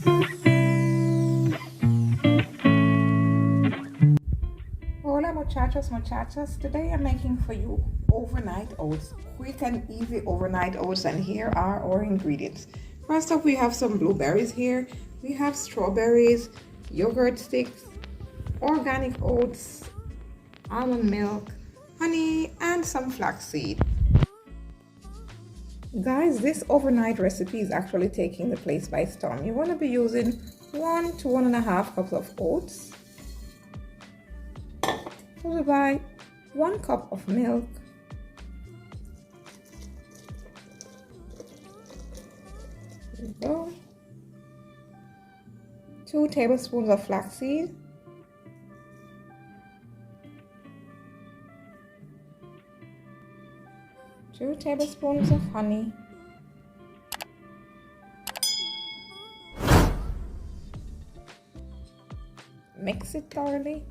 Hola muchachos, today I'm making for you overnight oats, quick and easy overnight oats, and here are our ingredients. First up, we have some blueberries here, we have strawberries, yogurt sticks, organic oats, almond milk, honey, and some flaxseed. Guys, this overnight recipe is actually taking the place by storm. You want to be using 1 to 1.5 cups of oats, followed by 1 cup of milk, there we go, 2 tablespoons of flaxseed, 2 tablespoons of honey, mix it thoroughly.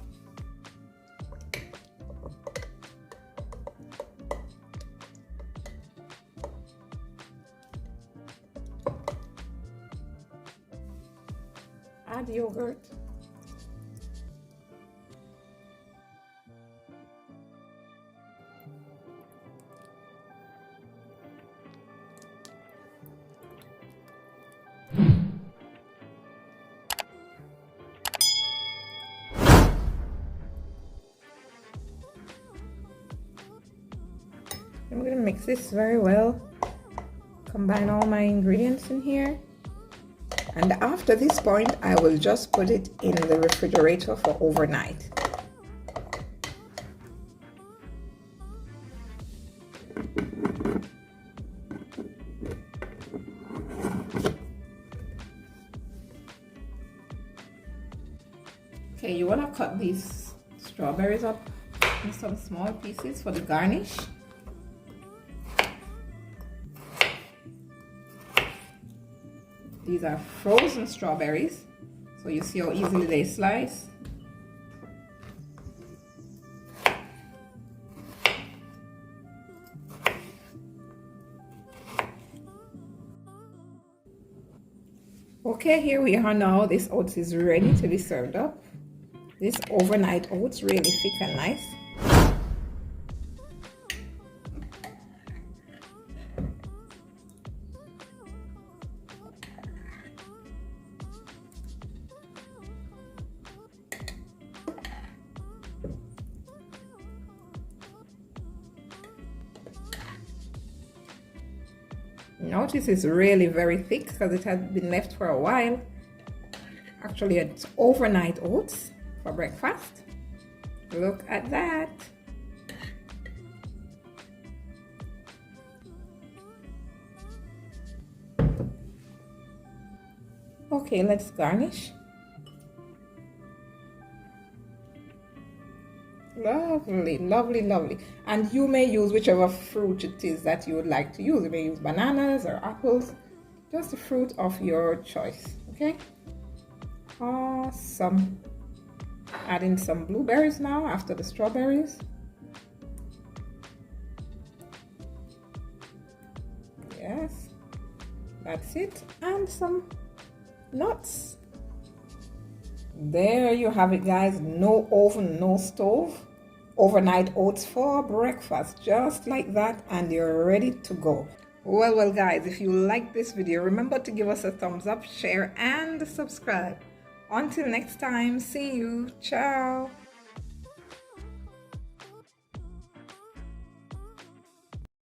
Add yogurt. I'm going to mix this very well. Combine all my ingredients in here. And after this point, I will just put it in the refrigerator for overnight. Okay, you want to cut these strawberries up in some small pieces for the garnish. These are frozen strawberries, so you see how easily they slice. Okay, here we are now. This oats is ready to be served up. This overnight oats, really thick and nice. Notice it's really very thick because it has been left for a while. Actually, it's overnight oats for breakfast. Look at that. Okay, let's garnish. Lovely, lovely, lovely. And you may use whichever fruit it is that you would like to use. You may use bananas or apples, just a fruit of your choice. Okay, awesome. Adding some blueberries now after the strawberries. Yes, that's it. And some nuts. There you have it, guys. No oven, no stove. Overnight oats for breakfast, just like that, and you're ready to go. Well guys, if you like this video, remember to give us a thumbs up, share, and subscribe. Until next time, see you. Ciao.